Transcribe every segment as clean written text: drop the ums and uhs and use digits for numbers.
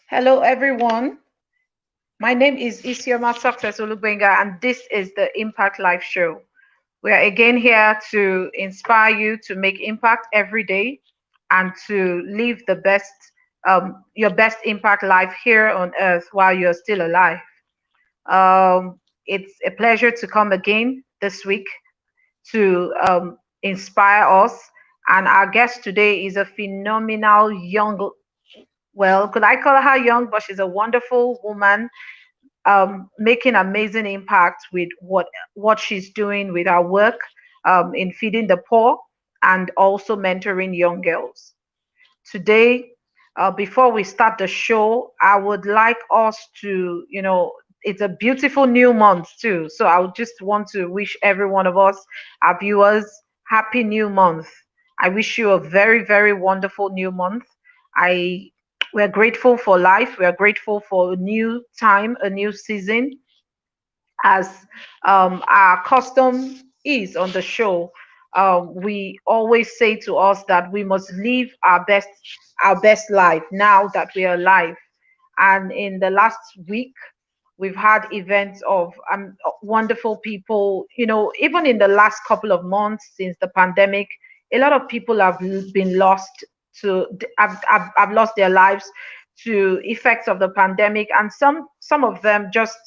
Hello, everyone. My name is Isioma Success Olubenga, and this is the Impact Life Show. We are again here to inspire you to make impact every day and to live your best impact life here on earth while you're still alive. It's a pleasure to come again this week to inspire us. And our guest today is a phenomenal young, well, could I call her young? But she's a wonderful woman making amazing impact with what she's doing with her work in feeding the poor and also mentoring young girls. Today, before we start the show, I would like us to, it's a beautiful new month too. So I would just want to wish every one of us, our viewers, happy new month. I wish you a very, very wonderful new month. I We're grateful for life. We are grateful for a new time, a new season, as our custom is on the show. We always say to us that we must live our best life now that we are alive. And in the last week, we've had events of wonderful people. Even in the last couple of months since the pandemic, a lot of people have been lost have lost their lives to effects of the pandemic, and some of them just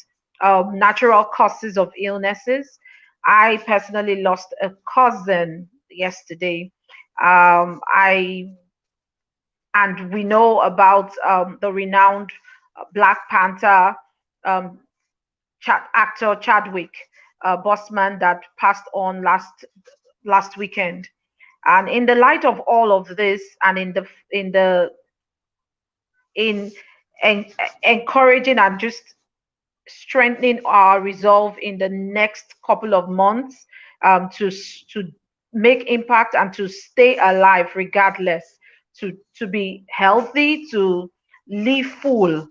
natural causes of illnesses. I personally lost a cousin yesterday. I And we know about the renowned Black Panther um, actor Chadwick Boseman that passed on last weekend. And in the light of all of this, and in en- encouraging and just strengthening our resolve in the next couple of months, to make impact and to stay alive regardless, to be healthy, to live full.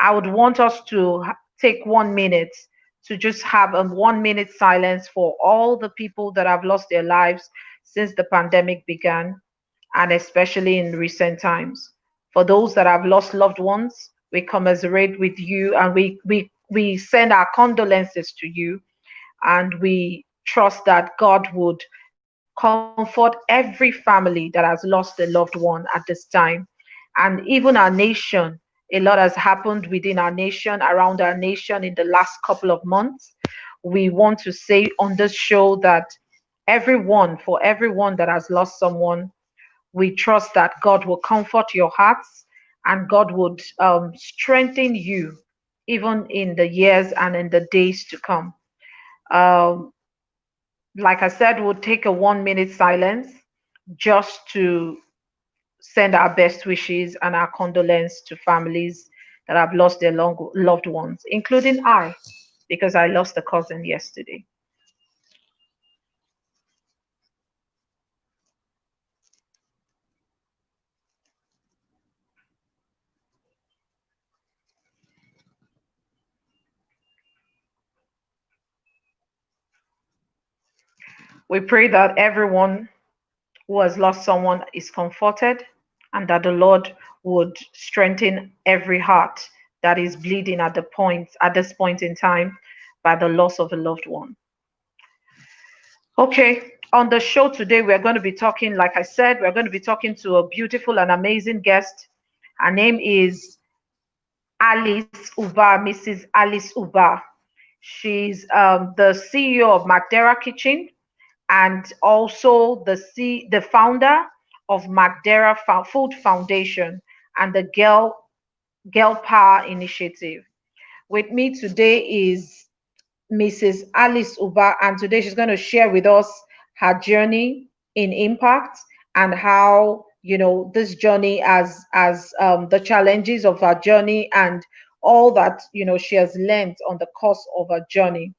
I would want us to take 1 minute to just have a 1 minute silence for all the people that have lost their lives since the pandemic began, and especially in recent times. For those that have lost loved ones, we commiserate with you, and we send our condolences to you, and we trust that God would comfort every family that has lost a loved one at this time. And even our nation, a lot has happened within our nation, around our nation in the last couple of months. We want to say on this show that for everyone that has lost someone, we trust that God will comfort your hearts, and God would strengthen you even in the years and in the days to come. Um, like I said, we'll take a 1 minute silence just to send our best wishes and our condolence to families that have lost their loved ones, including I, because I lost a cousin yesterday. We pray that everyone who has lost someone is comforted, and that the Lord would strengthen every heart that is bleeding at this point in time by the loss of a loved one. Okay, on the show today, we're going to be talking, like I said, we're going to be talking to a beautiful and amazing guest. Her name is Alice Uba, Mrs. Alice Uba. She's the CEO of McDERA Kitchen, and also the founder of McDERA Food Foundation and the Girl Power Initiative. With me today is Mrs. Alice Uba, and today she's going to share with us her journey in impact, and how this journey, as the challenges of her journey, and all that she has learned on the course of her journey.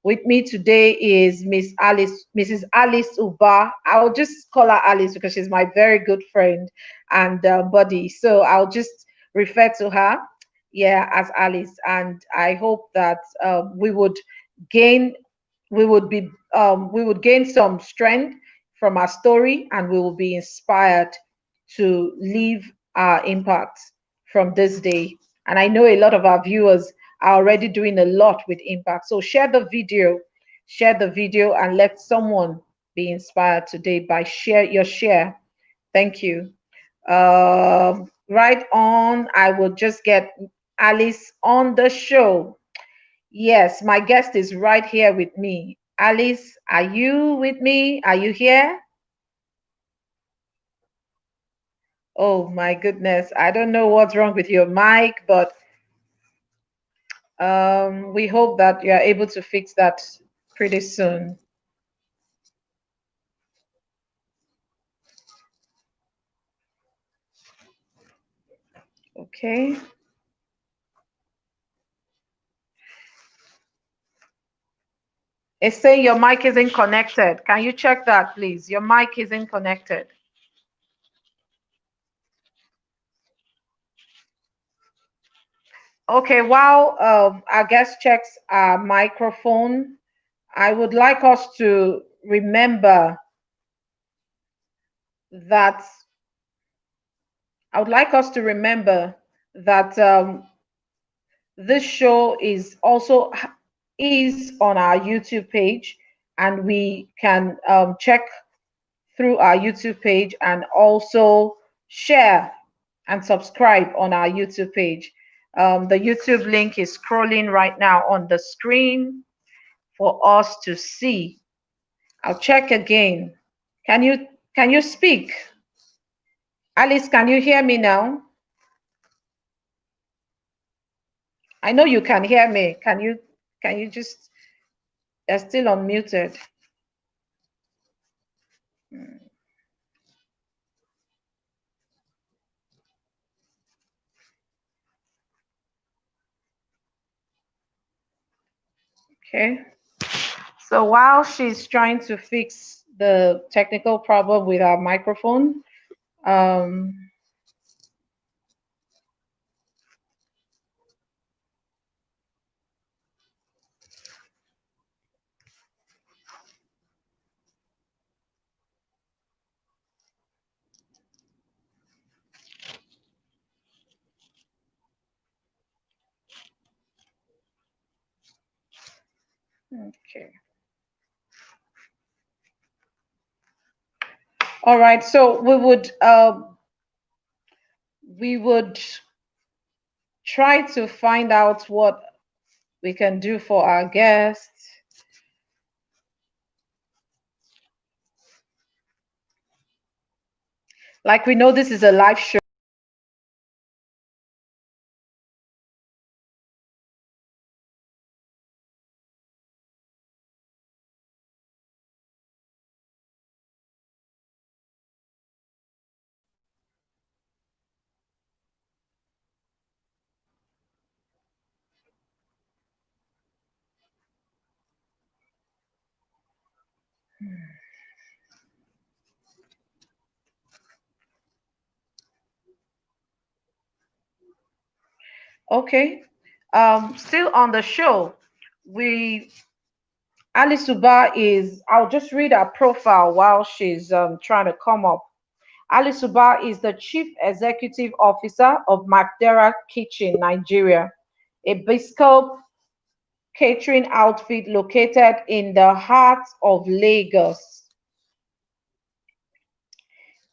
With me today is Mrs. Alice Uba. I'll just call her Alice because she's my very good friend and buddy. So I'll just refer to her, yeah, as Alice. And I hope that gain, we would gain some strength from our story, and we will be inspired to leave our impact from this day. And I know a lot of our viewers are already doing a lot with impact. So share the video and let someone be inspired today by your share. Thank you. Right on, I will just get Alice on the show. Yes, my guest is right here with me. Alice, are you with me? Are you here? Oh my goodness. I don't know what's wrong with your mic, but we hope that you are able to fix that pretty soon. Okay. It's saying your mic isn't connected. Can you check that, please? Your mic isn't connected. Okay, while our guest checks our microphone, I would like us to remember that I would like us to remember that this show is on our YouTube page, and we can check through our YouTube page and also share and subscribe on our YouTube page. The YouTube link is scrolling right now on the screen for us to see. I'll check again. Can you speak? Alice, can you hear me now? I know you can hear me. Can you just you're still unmuted. Okay. So while she's trying to fix the technical problem with our microphone, um, okay. All right. So we would try to find out what we can do for our guests. Like, we know this is a live show. Okay. Still on the show, we Alice Uba is. I'll just read her profile while she's trying to come up. Alice Uba is the Chief Executive Officer of McDERA Kitchen, Nigeria, a bespoke catering outfit located in the heart of Lagos.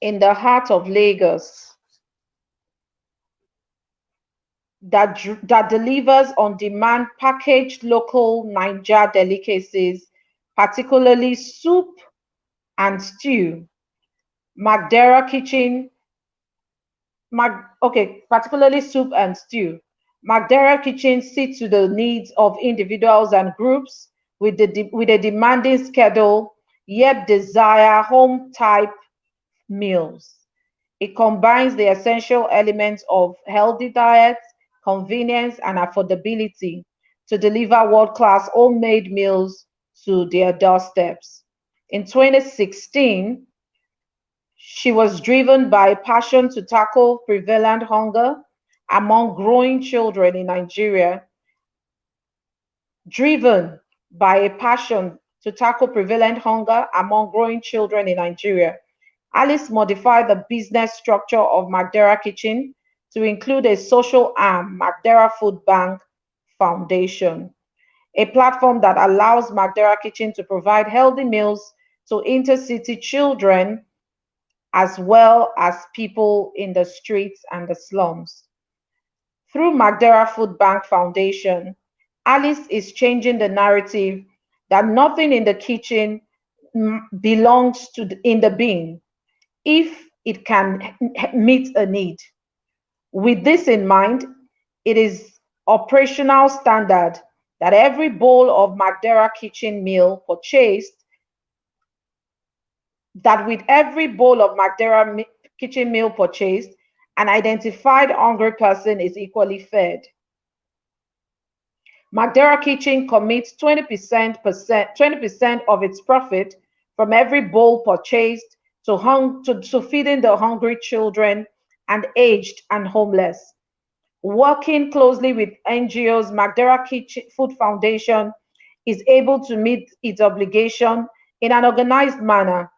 In the heart of Lagos, that delivers on-demand packaged local Naija delicacies, particularly soup and stew. McDERA Kitchen, particularly soup and stew. McDERA Kitchen sits to the needs of individuals and groups with a demanding schedule, yet desire home-type meals. It combines the essential elements of healthy diets, convenience, and affordability to deliver world-class homemade meals to their doorsteps. In 2016, she was driven by a passion to tackle prevalent hunger among growing children in Nigeria. Driven by a passion to tackle prevalent hunger among growing children in Nigeria, Alice modified the business structure of McDERA Kitchen to include a social arm, McDERA Food Bank Foundation, a platform that allows McDERA Kitchen to provide healthy meals to intercity children as well as people in the streets and the slums. Through McDERA Food Bank Foundation, Alice is changing the narrative that nothing in the kitchen belongs to in the bin if it can meet a need. With this in mind, it is operational standard that every bowl of McDERA kitchen meal purchased that with every bowl of McDERA kitchen meal purchased, an identified hungry person is equally fed. McDERA Kitchen commits 20% of its profit from every bowl purchased to feeding the hungry children and aged and homeless. Working closely with NGOs, McDERA Kitchen Food Foundation is able to meet its obligation in an organized manner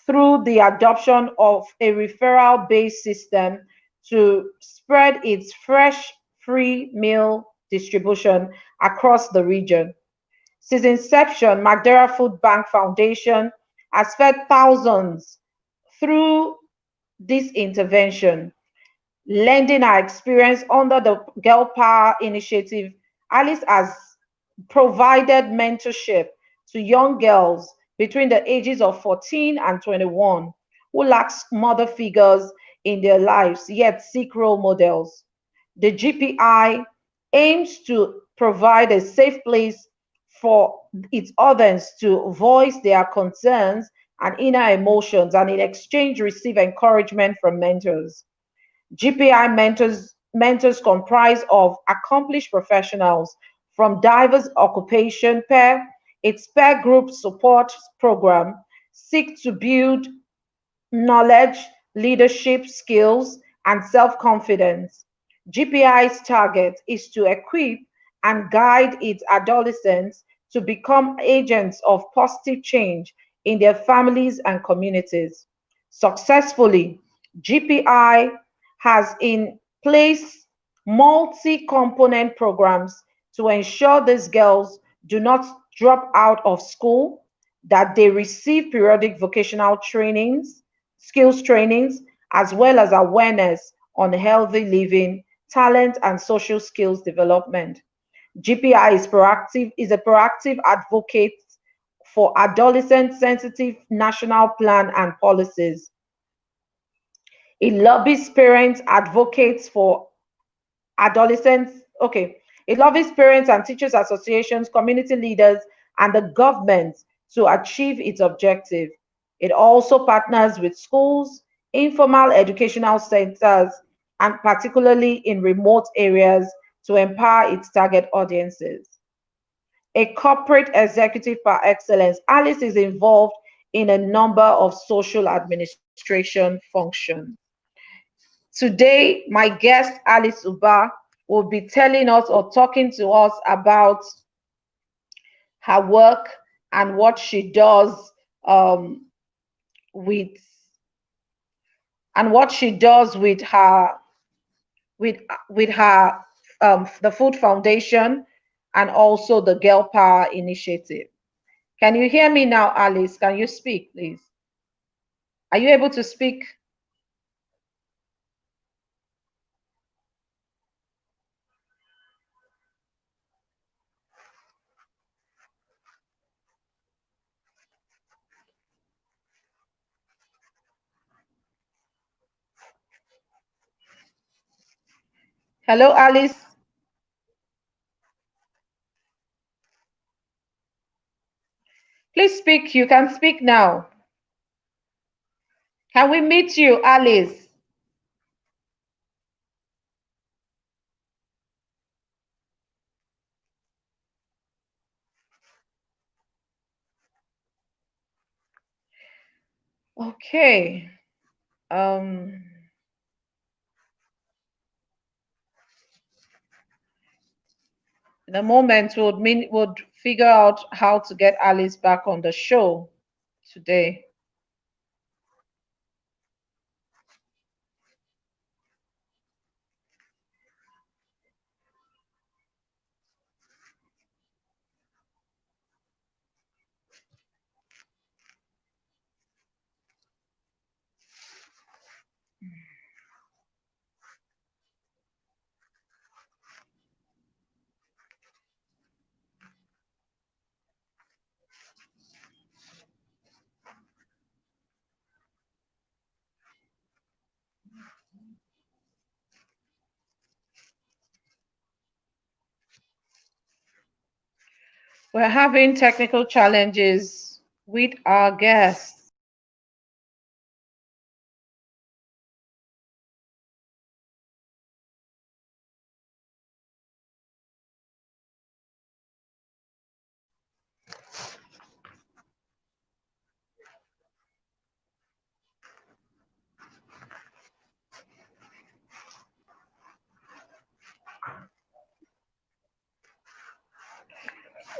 through the adoption of a referral-based system to spread its fresh, free meal distribution across the region. Since inception, McDERA Food Bank Foundation has fed thousands through this intervention. Lending our experience under the Girl Power initiative, Alice has provided mentorship to young girls between the ages of 14 and 21 who lack mother figures in their lives yet seek role models. The GPI aims to provide a safe place for its audience to voice their concerns and inner emotions and in exchange receive encouragement from mentors. GPI mentors comprise of accomplished professionals from diverse occupation pair. Its peer group support program seek to build knowledge, leadership skills, and self-confidence. GPI's target is to equip and guide its adolescents to become agents of positive change in their families and communities. Successfully, GPI has in place multi-component programs to ensure these girls do not drop out of school, that they receive periodic vocational trainings, skills trainings, as well as awareness on healthy living, talent, and social skills development. GPI is a proactive advocate for adolescent sensitive national plan and policies. It lobbies parents, advocates for adolescents. Okay. It lobbies parents and teachers associations, community leaders, and the government to achieve its objective. It also partners with schools, informal educational centers, and particularly in remote areas to empower its target audiences. A corporate executive par excellence, Alice is involved in a number of social administration functions. Today, my guest, Alice Uba, will be telling us or talking to us about her work and what she does um, with and what she does with with her the Food Foundation and also the Girl Power Initiative. Can you hear me now, Alice? Can you speak, please? Are you able to speak? Hello, Alice. Please speak. You can speak now. Can we meet you, Alice? Okay. Um, in a moment, would figure out how to get Alice back on the show today. We're having technical challenges with our guests.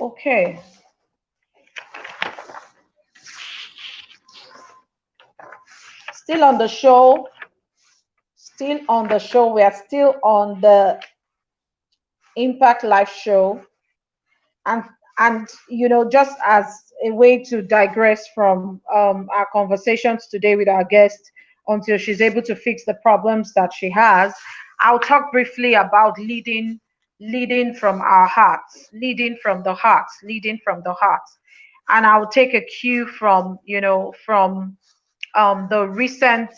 Okay. Still on the show. Still on the show. We are still on the Impact Life show. and just as a way to digress from our conversations today with our guest until she's able to fix the problems that she has, I'll talk briefly about leading from our hearts, leading from the hearts, leading from the hearts. And I'll take a cue from the recent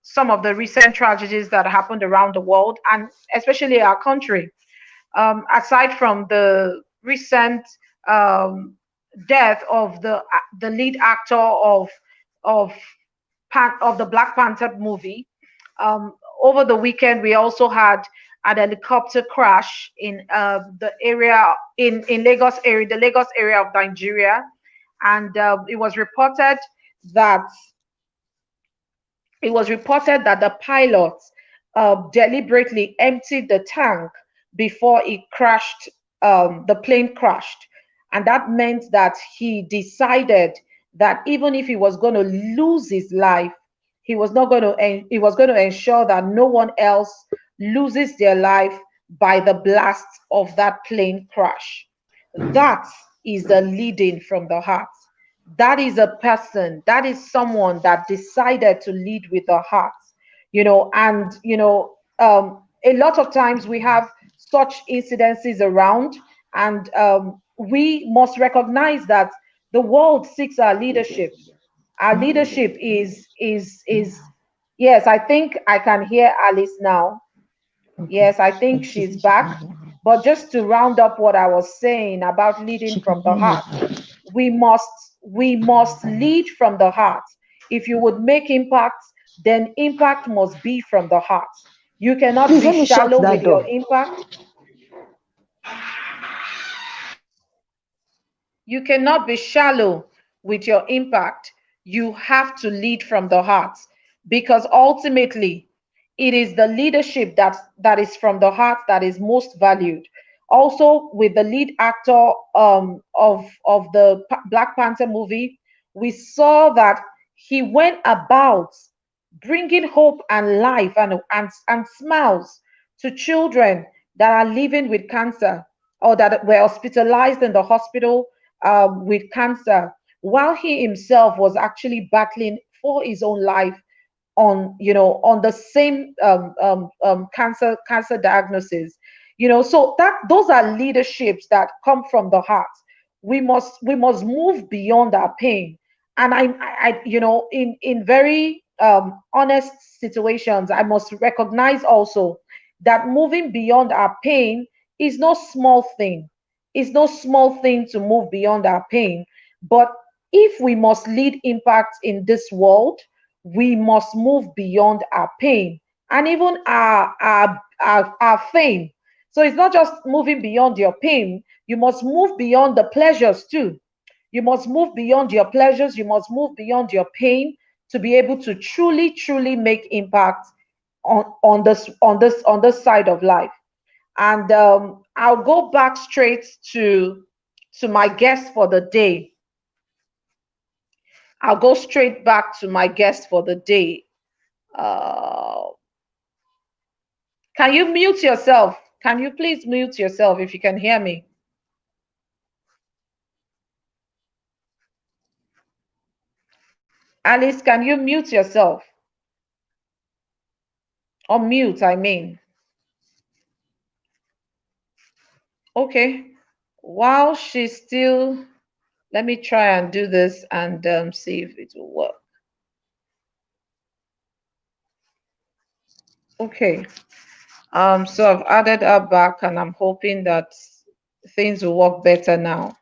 some of the recent tragedies that happened around the world and especially our country. Aside from the recent um, death of the lead actor of of the Black Panther movie, um, over the weekend we also had an helicopter crash in the area in Lagos area, the Lagos area of Nigeria, and that it was reported that the pilot deliberately emptied the tank before it crashed, the plane crashed. And that meant that he decided that even if he was going to lose his life, he was going to ensure that no one else loses their life by the blast of that plane crash. That is the leading from the heart. That is a person, that is someone that decided to lead with the heart, a lot of times we have such incidences around, and we must recognize that the world seeks our leadership. Our leadership is yes, I think I can hear Alice now. Yes, I think she's back. But just to round up what I was saying about leading from the heart, we must we must lead from the heart. If you would make impact, then impact must be from the heart. You cannot Please be let me shut shallow with that your door. impact. You cannot be shallow with your impact. You have to lead from the heart, because ultimately it is the leadership that is from the heart that is most valued. Also, with the lead actor of the Black Panther movie, we saw that he went about bringing hope and life and smiles to children that are living with cancer or that were hospitalized in the hospital with cancer, while he himself was actually battling for his own life on the same cancer diagnosis. So that those are leaderships that come from the heart. We must move beyond our pain. And in very honest situations, I must recognize also that moving beyond our pain is no small thing. It's no small thing to move beyond our pain. But if we must lead impact in this world, we must move beyond our pain and even our fame. So it's not just moving beyond your pain, you must move beyond the pleasures too. You must move beyond your pleasures, you must move beyond your pain to be able to truly, truly make impact on this side of life. And I'll go back straight to my guest for the day. I'll go straight back to my guest for the day. Uh, can you mute yourself? Can you please mute yourself if you can hear me? Alice, can you mute yourself? Or mute, I mean. Okay. While she's still, let me try and do this and see if it will work. Okay. So I've added her back and I'm hoping that things will work better now.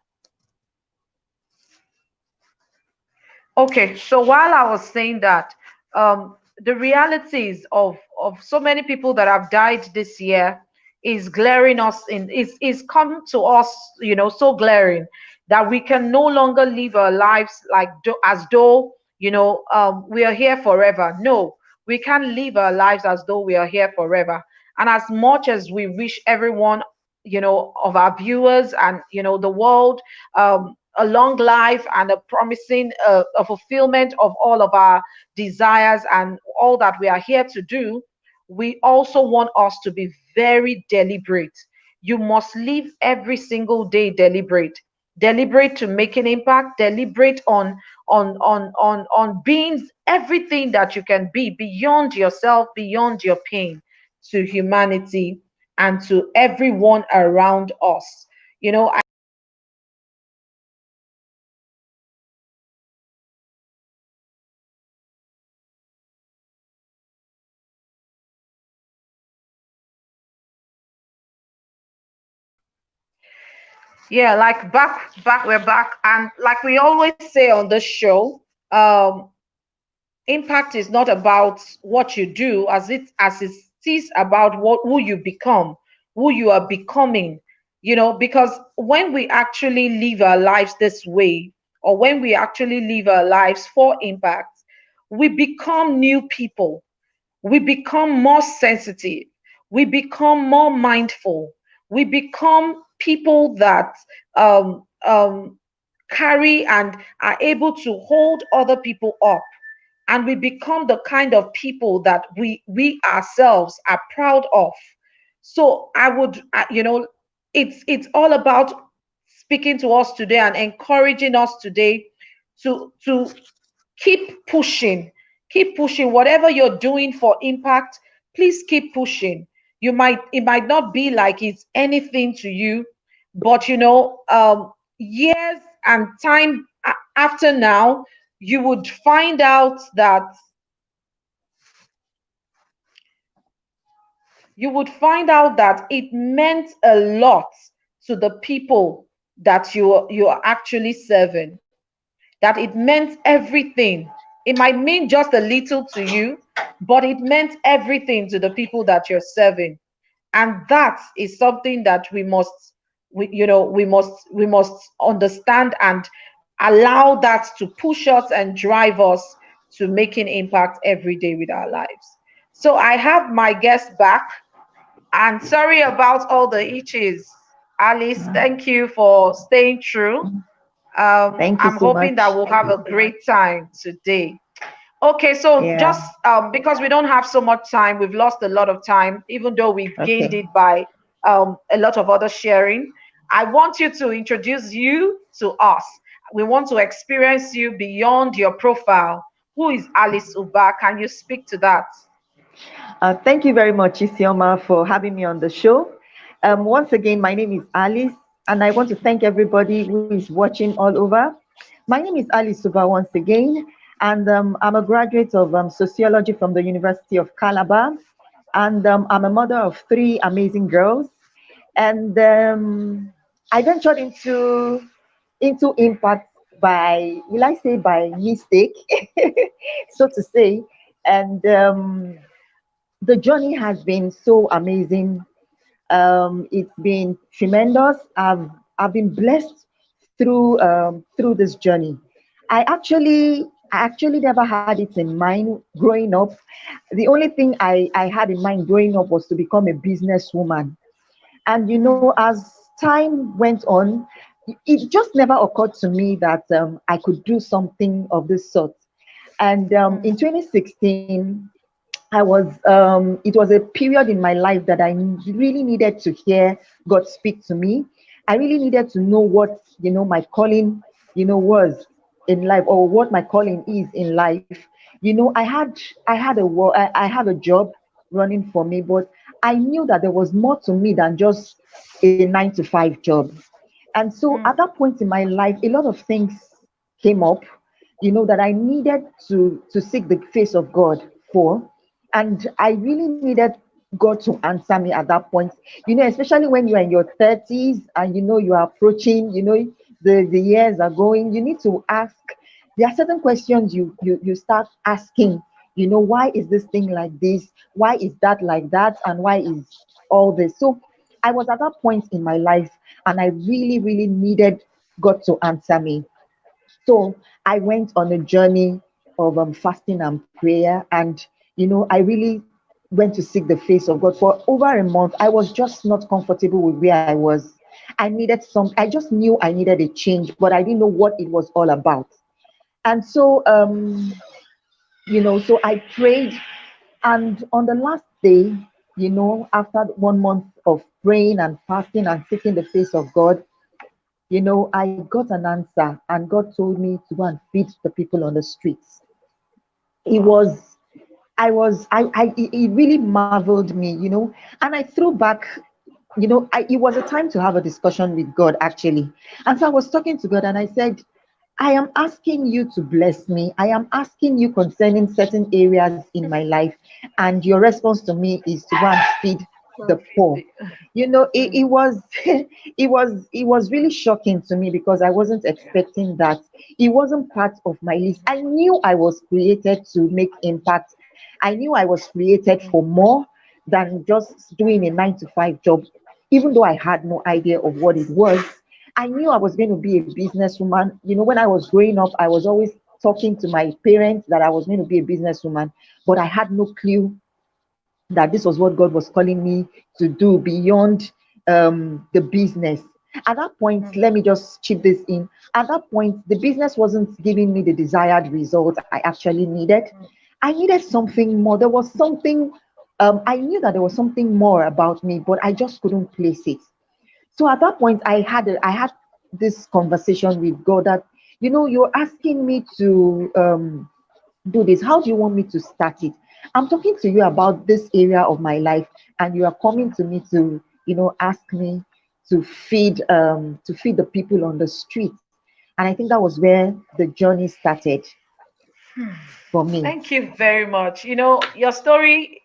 Okay, so while I was saying that, the realities of so many people that have died this year is glaring us in is come to us, so glaring that we can no longer live our lives like as though we are here forever. No, we can't live our lives as though we are here forever. And as much as we wish everyone, of our viewers and the world, a long life and a promising a fulfillment of all of our desires and all that we are here to do, we also want us to be very deliberate. You must live every single day deliberate, deliberate to make an impact, deliberate on being everything that you can be beyond yourself, beyond your pain, to humanity and to everyone around us. I Yeah, like back, we're back, and like we always say on this show, impact is not about what you do, as it is about who you become, who you are becoming. Because when we actually live our lives this way, or when we actually live our lives for impact, we become new people, we become more sensitive, we become more mindful, we become people that carry and are able to hold other people up, and we become the kind of people that we ourselves are proud of. So I would, it's all about speaking to us today and encouraging us today to keep pushing whatever you're doing for impact. Please keep pushing. It might not be like it's anything to you, but years and time after now, you would find out that it meant a lot to the people that you are actually serving, that it meant everything. It might mean just a little to you, but it meant everything to the people that you're serving. And that is something that we must understand and allow that to push us and drive us to making impact every day with our lives. So I have my guest back, and sorry about all the itches. Alice, thank you for staying true. Thank you I'm so hoping that much. we'll have a great time today. Okay, so Yeah. just because we don't have so much time, we've lost a lot of time, even though we've gained Okay. it by a lot of other sharing. I want you to introduce you to us. We want to experience you beyond your profile. Who is Alice Uba? Can you speak to that? Thank you very much, Isioma, for having me on the show. Once again, my name is Alice, and I want to thank everybody who is watching all over. My name is Alice Uba once again, and I'm a graduate of sociology from the University of Calabar, and I'm a mother of three amazing girls. And I ventured into impact by, will I say, by mistake, so to say. And the journey has been so amazing. It's been tremendous. I've been blessed through this journey. I actually never had it in mind growing up. The only thing I had in mind growing up was to become a businesswoman. And as time went on, it just never occurred to me that I could do something of this sort. And in 2016, it was a period in my life that I really needed to hear God speak to me. I really needed to know what, my calling, was in life, or what my calling is in life. I have a job running for me, but I knew that there was more to me than just a 9 to 5 job. And so at Mm, that point in my life, a lot of things came up, that I needed to seek the face of God for. And I really needed God to answer me at that point. Especially when you're in your 30s and you are approaching, the years are going, you need to ask. There are certain questions you start asking. Why is this thing like this? Why is that like that? And why is all this? So I was at that point in my life, and I really, really needed God to answer me. So I went on a journey of fasting and prayer, and I really went to seek the face of God for over a month. I was just not comfortable with where I was. I just knew I needed a change, but I didn't know what it was all about. And so, so I prayed, and on the last day, after 1 month of praying and fasting and seeking the face of God, I got an answer, and God told me to go and feed the people on the streets. It Wow. was, it really marveled me, and I threw back, it was a time to have a discussion with God, actually. And so I was talking to God, and I said, I am asking you to bless me. I am asking you concerning certain areas in my life, and your response to me is to go and feed the Well, feed poor. the- It Mm, was it was really shocking to me because I wasn't yeah. expecting that. It wasn't part of my list. I knew I was created to make impact. I knew I was created for more than just doing a 9 to 5 job, even though I had no idea of what it was. I knew I was going to be a businesswoman. When I was growing up, I was always talking to my parents that I was going to be a businesswoman, but I had no clue that this was what God was calling me to do beyond the business. At that point, Mm, let me just chip this in. At that point, the business wasn't giving me the desired result I actually needed. mm, I needed something more. There was something, I knew that there was something more about me, but I just couldn't place it. So at that point, I had this conversation with God that, you're asking me to do this. How do you want me to start it? I'm talking to you about this area of my life, and you are coming to me to, ask me to feed the people on the streets. And I think that was where the journey started mm. for me. Thank you very much. Your story,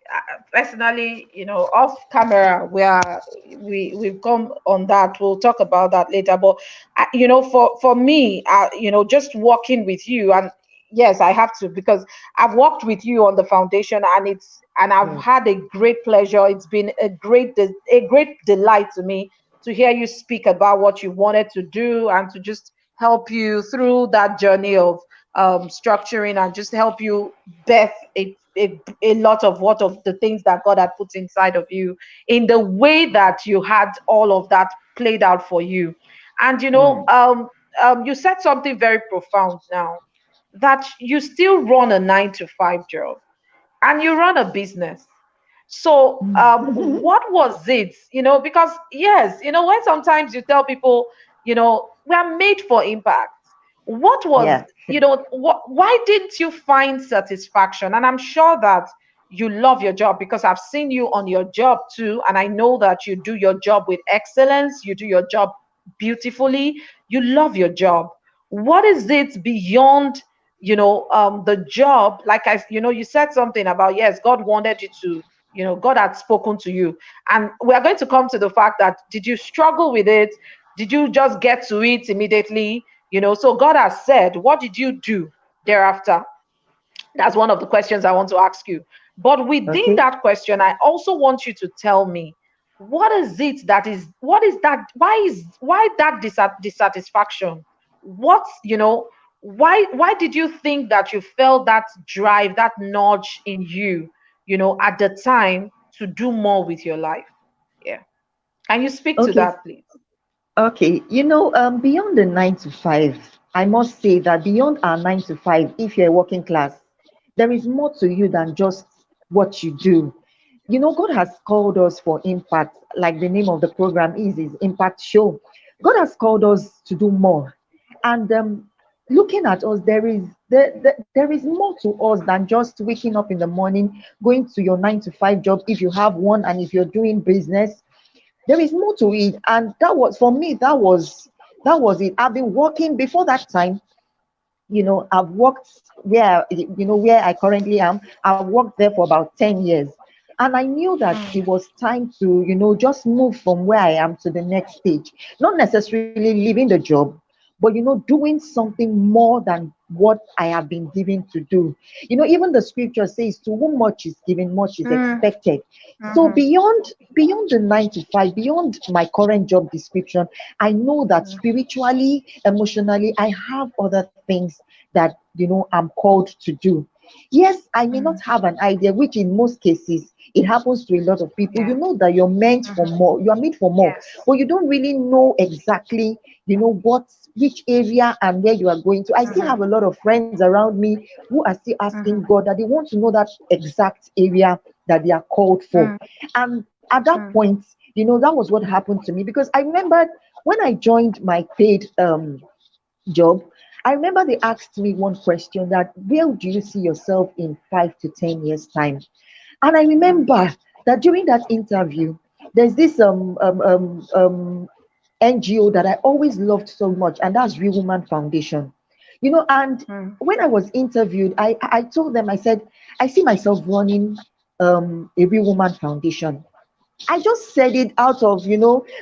personally, off camera, we've come on that. We'll talk about that later. But for me, just working with you, and yes, I have to, because I've worked with you on the foundation, and I've Yes. had a great pleasure. It's been a great delight to me to hear you speak about what you wanted to do and to just help you through that journey of structuring and just help you birth a lot of what of the things that God had put inside of you in the way that you had all of that played out for you. And Mm. you said something very profound now, that you still run a 9 to 5 job and you run a business. So, what was it? Because yes, when sometimes you tell people, we are made for impact. What was, Yeah. why didn't you find satisfaction? And I'm sure that you love your job, because I've seen you on your job too, and I know that you do your job with excellence. You do your job beautifully. You love your job. What is it beyond, the job? Like you said something about, yes, God wanted you to, God had spoken to you. And we are going to come to the fact that, did you struggle with it? Did you just get to it immediately? So God has said, what did you do thereafter? That's one of the questions I want to ask you. But within Okay. that question, I also want you to tell me, what is that, why that dissatisfaction? What, why did you think that you felt that drive, that nudge in you, at the time, to do more with your life? Yeah. Can you speak to Okay. that, please? Okay, beyond the 9 to 5, I must say that beyond our 9 to 5, if you're a working class, there is more to you than just what you do. God has called us for impact, like the name of the program is Impact Show. God has called us to do more. And looking at us, there is more to us than just waking up in the morning, going to your 9 to 5 job if you have one, and if you're doing business, there is more to it. And that was, for me, that was it. I've been working before that time. I've worked where I currently am. I've worked there for about 10 years. And I knew that it was time to, just move from where I am to the next stage. Not necessarily leaving the job, but, doing something more than what I have been given to do. Even the scripture says, to whom much is given, much is Mm. expected. So Mhm. beyond the 9 to 5, beyond my current job description, I know that spiritually, emotionally, I have other things that, I'm called to do. Yes, I may not Mm. have an idea, which in most cases it happens to a lot of people. You Yeah. know that you're meant for Mhm. more, you are made for more, Yes. but you don't really know exactly, which area and where you are going to. I still have Mhm. a lot of friends around me who are still asking Mhm. God that they want to know that exact area that they are called for. Mm. And at that Mm. point, that was what happened to me, because I remembered when I joined my paid job, I remember they asked me one question, that where do you see yourself in 5 to 10 years time? And I Mm. remember that during that interview, there's this NGO that I always loved so much, and that's Real Woman Foundation. And Mm. when I was interviewed, I told them, I said, I see myself running a Real Woman Foundation. I just said it out of,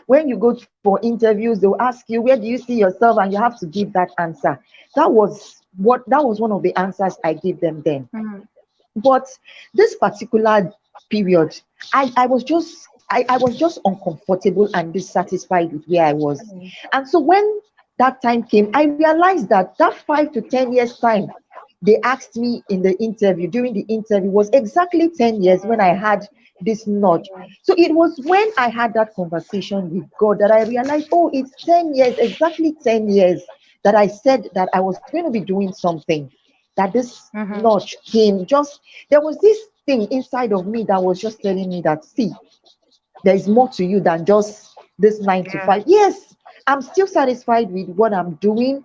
when you go for interviews, they'll ask you, where do you see yourself? And you have to give that answer. That was one of the answers I gave them then. Mm. But this particular period, I was just uncomfortable and dissatisfied with where I was. Mm. And so when that time came, I realized that 5 to 10 years time they asked me in the interview, during the interview, was exactly 10 years when I had this nudge. So it was when I had that conversation with God that I realized, oh, it's 10 years, exactly 10 years that I said that I was going to be doing something, that this Mhm. notch came. Just there was this thing inside of me that was just telling me that, see, there is more to you than just this nine to Yeah. five. Yes, I'm still satisfied with what I'm doing.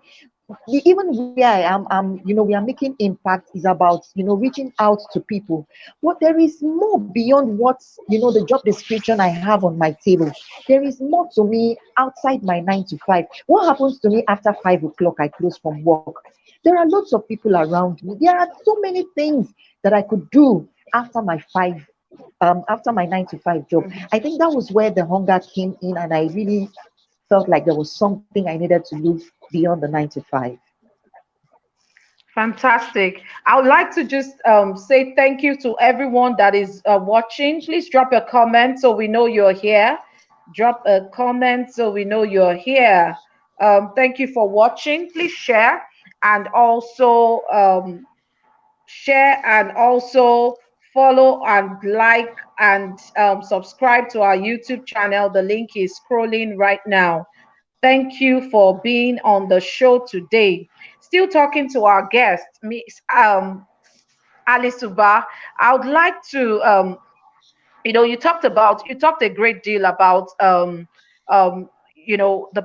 Even where I am, we are making impact, is about, reaching out to people. But there is more beyond what, the job description I have on my table. There is more to me outside my 9 to 5. What happens to me after 5 o'clock? I close from work. There are lots of people around me. There are so many things that I could do after my 9 to 5 job. I think that was where the hunger came in, and I really felt like there was something I needed to do beyond the 9 to 5. Fantastic. I would like to just say thank you to everyone that is watching. Please drop a comment so we know you're here. Drop a comment so we know you're here. Thank you for watching. Please and also share and also follow and like and subscribe to our YouTube channel. The link is scrolling right now. Thank you for being on the show today. Still talking to our guest, Miss Alice Uba. I would like to you talked a great deal about the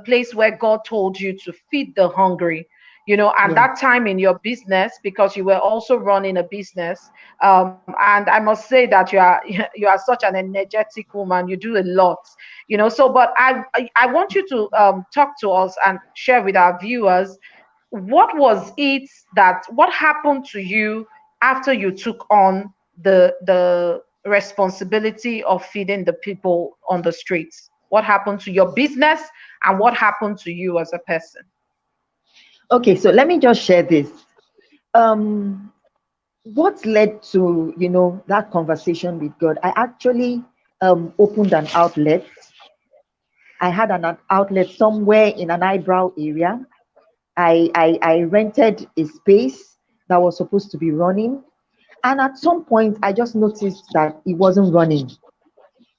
place where God told you to feed the hungry, and Yeah. that time in your business, because you were also running a business. And I must say that you are you are such an energetic woman. You do a lot, so but I want you to talk to us and share with our viewers, what happened to you after you took on the responsibility of feeding the people on the streets? What happened to your business, and what happened to you as a person? Okay, so let me just share this. Um, what led to, that conversation with God? I actually opened an outlet. I had an outlet somewhere in an eyebrow area. I rented a space that was supposed to be running. And at some point, I just noticed that it wasn't running.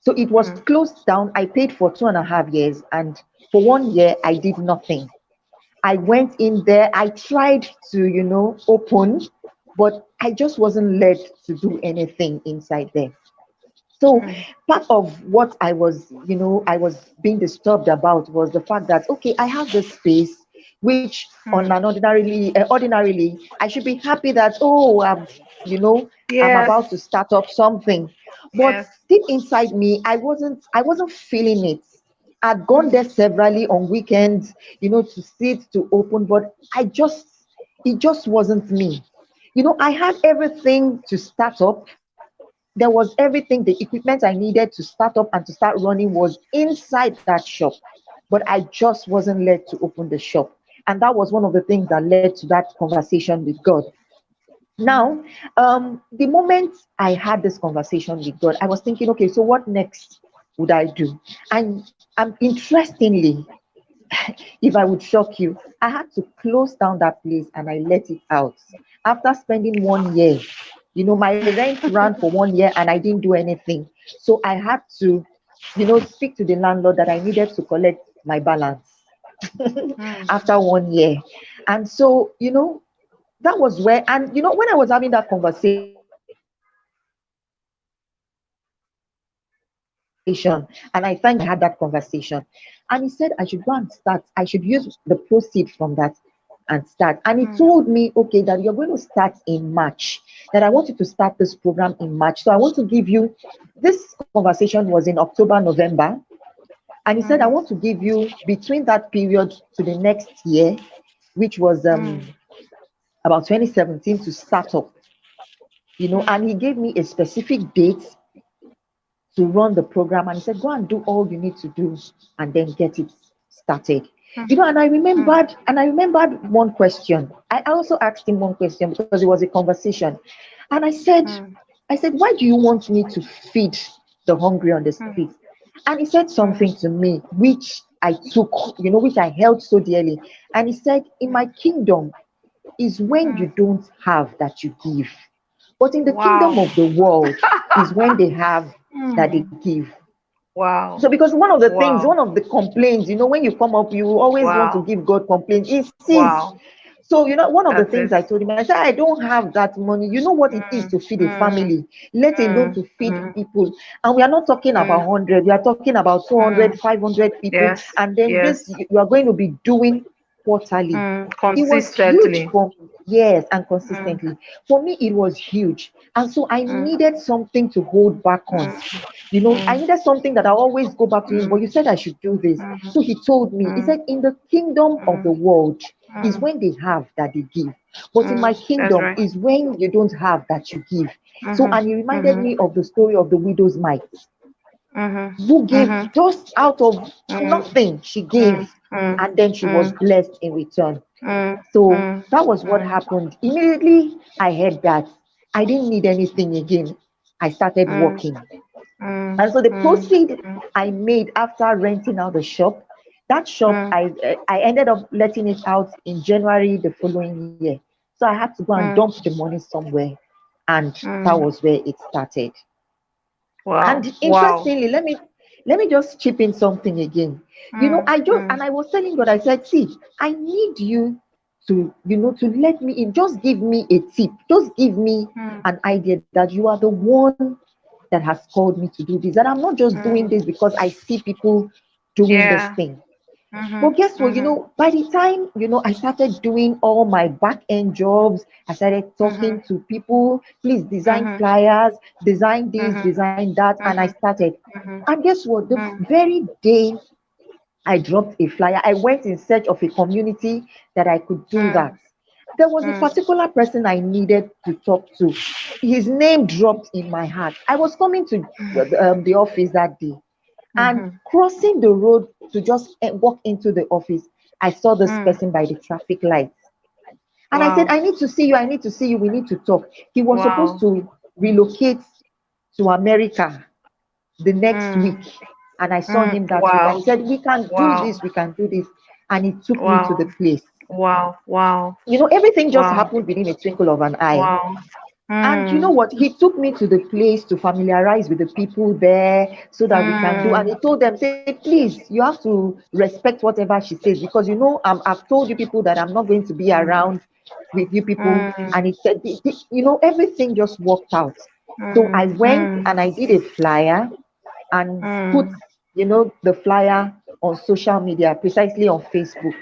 So it was Mm, closed down. I paid for 2.5 years, and for 1 year, I did nothing. I went in there, I tried to, open, but I just wasn't led to do anything inside there. So mm, part of what I was being disturbed about was the fact that, okay, I have this space, which on mm. an ordinarily, I should be happy that, oh, I'm Yes, about to start up something. But yes. deep inside me, I wasn't feeling it. I'd gone Mm, there severally on weekends, to sit, to open, but it just wasn't me. I had everything to start up. There was everything, the equipment I needed to start up and to start running was inside that shop. But I just wasn't led to open the shop. And that was one of the things that led to that conversation with God. Now, the moment I had this conversation with God, I was thinking, okay, so what next would I do? And interestingly, if I would shock you, I had to close down that place and I let it out. After spending 1 year, my rent ran for 1 year and I didn't do anything. So I had to, speak to the landlord that I needed to collect my balance Mm. after 1 year. And so, that was where, and when I was having that conversation, and I thank God that I had that conversation, and he said I should go and start, I should use the proceeds from that and start. And he told me, okay, that you're going to start in March, that I want you to Mm. start this program in March. So I want to give you this conversation was in October, November, and he said, I want to give you between that period to the Mhm. next year, which was Mm. about 2017 to start up, and he gave me Mm. a specific date to run the program, and he said, go and do all you need to do and then get it started. Mm. And I Mm. remembered, one question. I also asked him one question because it was a conversation. And Mm. I said, why do you want me to feed the hungry on the Mm. street? And he said Mm. something to me, which I took, which I held so dearly. And he said, in my kingdom is when you Mm. don't have that you give. But in the kingdom Wow. of the world is when they have that they Mm. give. So Wow. because one of the things, Wow. one of the complaints, when you come up, you always want to Wow. give God complaints. He sees. Wow. So, one of the That's things it. I told him, I said, I don't have that money. You know what it is Mm. to feed a Mm. family, let alone Mm. to feed Mm. people. And we are not talking Mm. about 100, we are talking about Mm. 200, 500 people. Yes. And then this, Yes. you are going to be doing quarterly. Mm. It was huge Consistently. for me, yes, and Mm. consistently. For me, it was huge. And so I Mm. needed something to hold back on. Mm. I Mm. needed something that I always go back to him, but Mm. you said I should do this. Mm. So he told me, he Mm. said, in the kingdom of the Mm. world is Mm. when they have that they give. But in my That's kingdom right. is when you don't have that you give. So, Mhm. and he reminded Mhm. me of the story of the widow's mite, Mhm. who gave Mhm. just out of Mm. nothing, she gave, Mm. Mm. and then she was Mm. blessed in return. Mm. So Mm. that was what Mm. happened. Immediately I heard that I didn't need anything again. I started Mm. working. Mm. And so the Mm. proceed Mm. I made after renting out the shop, that shop Mm. I ended up letting it out in January the following year. So I had to go and dump Mm. the money somewhere, and that Mm. was where it started. Wow. And Wow. interestingly, let me just chip in something again. Mm. I just Mm. and I was telling God, I said, see, I need you to, to let me in. Just give me a tip. Just give me Mm. an idea that you are the one that has called me to do this. That I'm not just doing this Mm. because I see people doing this Yeah. thing. But Mhm. guess what? Mhm. By the time, I started doing all my back end jobs, I started talking Mhm. to people, please design Mhm. flyers, design this, Mhm. design that, and I Mhm. started. Mhm. And guess what? The Mm. very day I dropped a flyer, I went in search of a community that I could do that. Mm. There was a Mm. particular person I needed to talk to. His name dropped in my heart. I was coming to the office that day, and Mhm. crossing the road to just walk into the office, I saw this Mm. person by the traffic light. And I said, Wow. I need to see you. I need to see you. We need to talk. He was supposed Wow. to relocate to America the next week. Mm. And I saw Mm. him that week. And he Wow. said, we can do Wow. this. We can do this. And he took me to the Wow. place. Wow. Wow. Everything just Wow. happened within a twinkle of an eye. Wow. And you know Mm. what? He took me to the place to familiarize with the people there so that we can do. And Mm. he told them, say, please, you have to respect whatever she says because I've told you people that I'm not going to be Mm. around with you people. And Mm. he said, everything just worked out. So I Mm. went Mm. and I did a flyer and put, Mm. the flyer on social media, precisely on Facebook.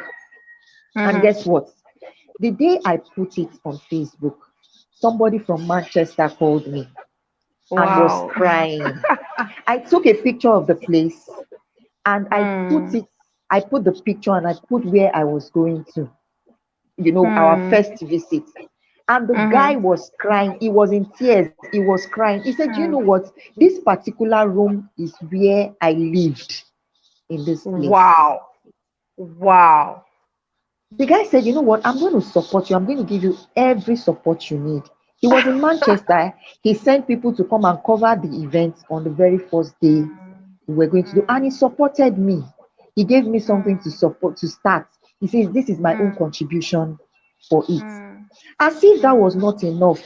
And Mhm. guess what? The day I put it on Facebook, somebody from Manchester called me and was Wow. crying. I took a picture of the place and Mm. I put the picture and I put where I was going to, our Mm. first visit. And the guy Mm-hmm. was crying. He was in tears. He was crying. He said, you know Mm. what? This particular room is where I lived in this place. Wow. Wow. The guy said, you know what? I'm going to support you. I'm going to give you every support you need. He was in Manchester. He sent people to come and cover the event on the very first day Mm. we were going to do. And he Mm. supported me. He gave me something to Mm. support to start. He says, this is my own Mm. contribution for it. Mm. As if that was Mm. not enough,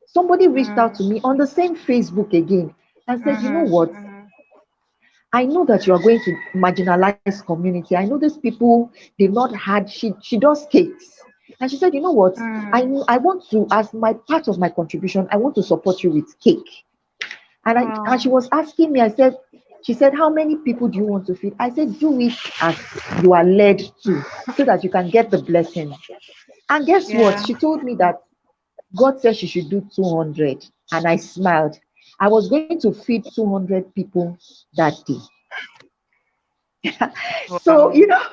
somebody reached out Mm. to me on the same Facebook again and said, you know Mm-hmm. what? Mm-hmm. I know that you are going to marginalized community. I know these people, they've not had, she does cakes. And she said, you know what? Mm. I want to, as my part of my contribution, I want to support you with cake. And she Oh. was asking me, she said, how many people do you want to feed? I said, do it as you are led to, so that you can get the blessing. And guess what? Yeah. She told me that God said she should do 200. And I smiled. I was going to feed 200 people that day. So, Wow.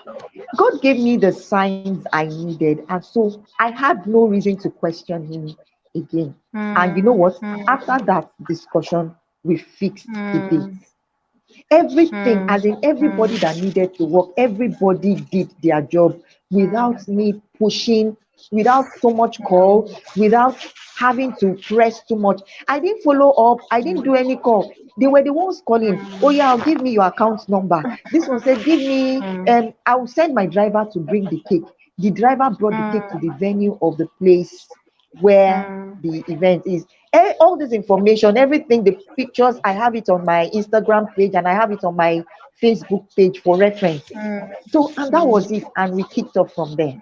God gave me the signs I needed. And so I had no reason to question him again. And you know Mm. what? After Mm. that discussion, we fixed the date. Mm. Everything, Mm. as in everybody that Mm. needed to work, everybody did their job without me pushing, without so much call, without having to press too much. I didn't follow up, I didn't do any call. They were the ones calling. Oh yeah, I'll give me your account number. This one said, give me Mm. I'll send my driver to bring the cake. The driver brought the cake to the venue of the place where Mm. the event is. All this information, everything, the pictures, I have it on my Instagram page and I have it on my Facebook page for reference. Mm. So, and that was it. And we kicked off from there.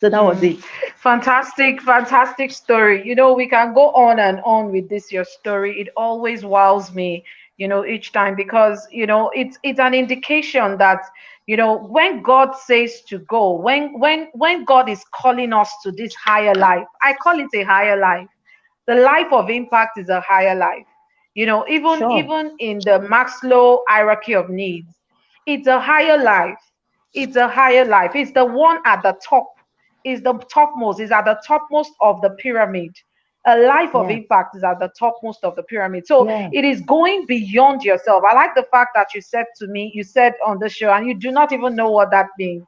So that was Mm. it. Fantastic, fantastic story. We can go on and on with this your story. It always wows me, each time because it's an indication that when God says to go, when God is calling us to this higher life, I call it a higher life. The life of impact is a higher life. Even Sure. even in the Maslow hierarchy of needs, it's a higher life. It's a higher life. It's the one at the top, is the topmost, is at the topmost of the pyramid. A life of Yes. impact is at the topmost of the pyramid. So Yes. it is going beyond yourself. I like the fact that you said to me, you said on the show, and you do not even know what that means.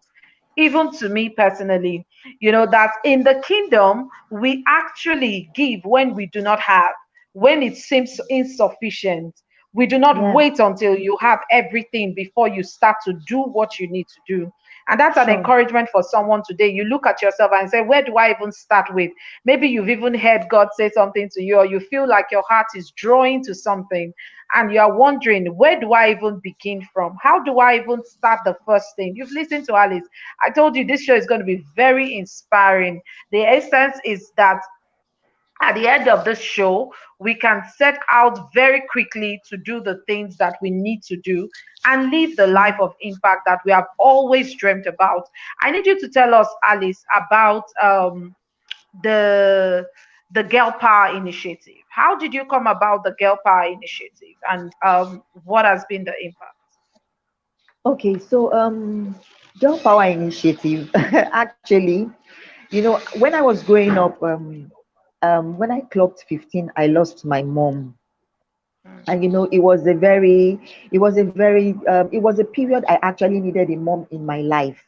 Even to me personally, that in the kingdom, we actually give when we do not have, when it seems insufficient. We do not Yes. wait until you have everything before you start to do what you need to do. And that's an Sure. encouragement for someone today. You look at yourself and say, where do I even start with? Maybe you've even heard God say something to you, or you feel like your heart is drawing to something, and you are wondering, where do I even begin from? How do I even start the first thing? You've listened to Alice. I told you this show is going to be very inspiring. The essence is that at the end of this show, we can set out very quickly to do the things that we need to do and live the life of impact that we have always dreamt about. I need you to tell us, Alice, about the the Girl Power Initiative. How did you come about the Girl Power Initiative, and what has been the impact? Okay, so Girl Power Initiative. Actually, when I was growing up, when I clocked 15, I lost my mom. And it was a period I actually needed a mom in my life.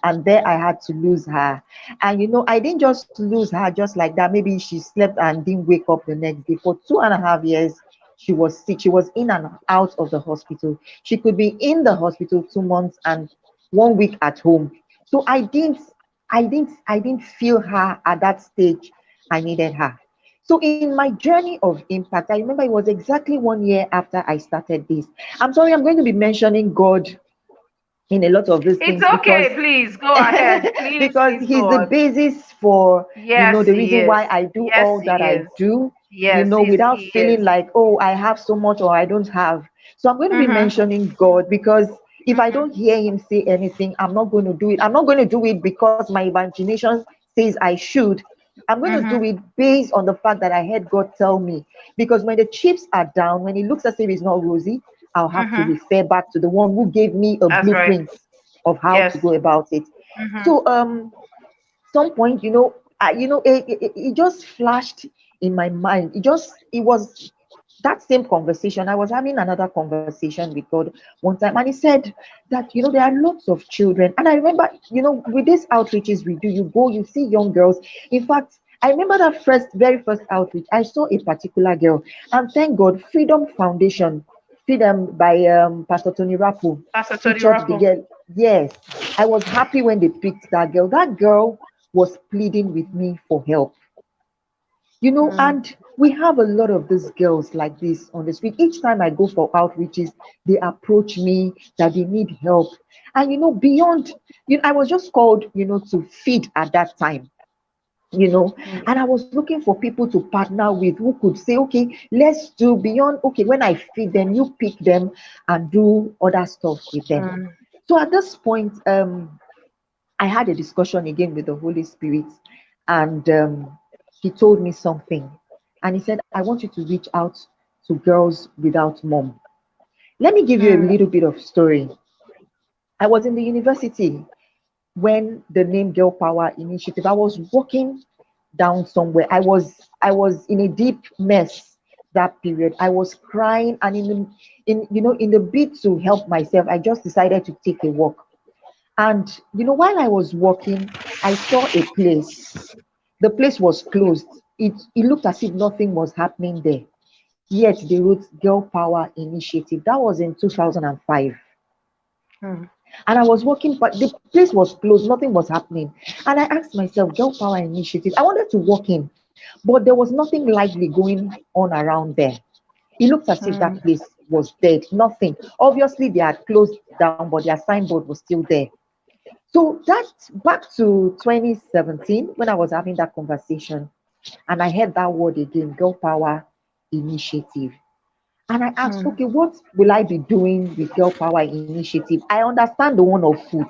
And there I had to lose her. And I didn't just lose her just like that. Maybe she slept and didn't wake up the next day. For 2.5 years, she was sick. She was in and out of the hospital. She could be in the hospital 2 months and 1 week at home. So I didn't feel her at that stage. I needed her. So in my journey of impact, I remember it was exactly 1 year after I started this. I'm sorry, I'm going to be mentioning God in a lot of these It's things because okay, please go ahead. Please, because please he's go the on. basis for Yes, the he reason is. why I do Yes, all he that I is. do, Yes, without he feeling is. like, oh, I have so much or I don't have. So I'm going to be Mm-hmm. mentioning God because if I Mm-hmm. don't hear him say anything, I'm not going to do it. I'm not going to do it because my imagination says I should. I'm going to do Mm-hmm. it based on the fact that I heard God tell me. Because when the chips are down, when it looks as if it's not rosy, I'll have to Mm-hmm. refer back to the one who gave me a That's right. blueprint of how Yes. to go about it. Mm-hmm. So some point, it just flashed in my mind. It was that same conversation. I was having another conversation with God one time, and He said that, there are lots of children. And I remember, with these outreaches we do, you go, you see young girls. In fact, I remember that very first outreach, I saw a particular girl, and thank God, Freedom Foundation, Freedom by Pastor Tony Rapo, Pastor Tony featured the Rocco. girl. Yes, I was happy when they picked that girl. That girl was pleading with me for help. Mm, And we have a lot of these girls like this on the street. Each time I go for outreaches, they approach me that they need help. And beyond, I was just called, to feed at that time, you know, mm, and I was looking for people to partner with who could say, okay, let's do beyond, okay, when I feed them, you pick them and do other stuff with them. mm, So at this point, I had a discussion again with the Holy Spirit, and He told me something. And He said, I want you to reach out to girls without mom. Let me give you a mm, little bit of story. I was in the university when the name Girl Power Initiative, I was walking down somewhere. I was in a deep mess that period. I was crying, and in the bid to help myself, I just decided to take a walk. And while I was walking, I saw a place. The place was closed. It looked as if nothing was happening there. Yet they wrote Girl Power Initiative. That was in 2005. mm, And I was walking, but the place was closed, nothing was happening. And I asked myself, Girl Power Initiative. I wanted to walk in, but there was nothing lively going on around there. It looked as if mm, that place was dead, nothing. Obviously, they had closed down, but their signboard was still there. So that's back to 2017 when I was having that conversation, and I heard that word again, Girl Power Initiative. And I asked, mm. okay, what will I be doing with Girl Power Initiative? I understand the one of food.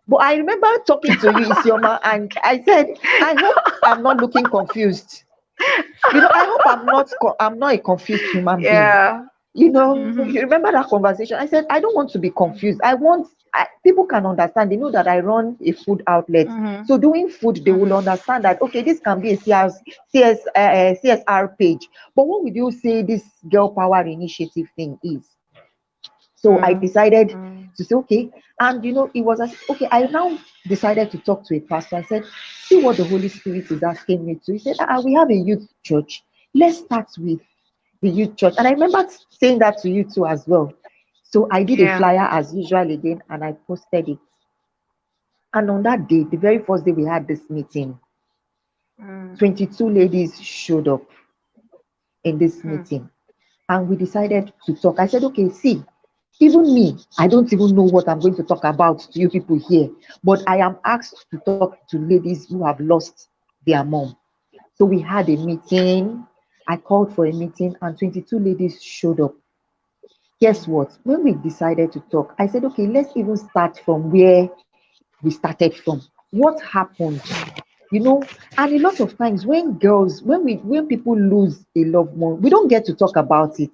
But I remember talking to you, Isioma, and I said, I hope I'm not looking confused. I hope I'm not a confused human being. Yeah. You Mm-hmm. remember that conversation? I said, I don't want to be confused. People can understand. They know that I run a food outlet. Mm-hmm. So doing food, they will Mm-hmm. understand that, okay, this can be a CSR page. But what would you say this Girl Power Initiative thing is? So I Mm, decided mm, to say, okay. And, it was as, okay, I now decided to talk to a pastor. I said, see what the Holy Spirit is asking me to. He said, we have a youth church. Let's start with the youth church. And I remember saying that to you too as well. So I did a yeah. flyer as usual again, and I posted it. And on that day, the very first day we had this meeting, Mm, 22 ladies showed up in this mm, meeting. And we decided to talk. I said, okay, see, even me, I don't even know what I'm going to talk about to you people here, but I am asked to talk to ladies who have lost their mom. So we had a meeting. I called for a meeting, and 22 ladies showed up. Guess mm, what? When we decided to talk, I said, okay, let's even start from where we started from. What happened? you know and a lot of times when people lose a loved one, we don't get to talk about it.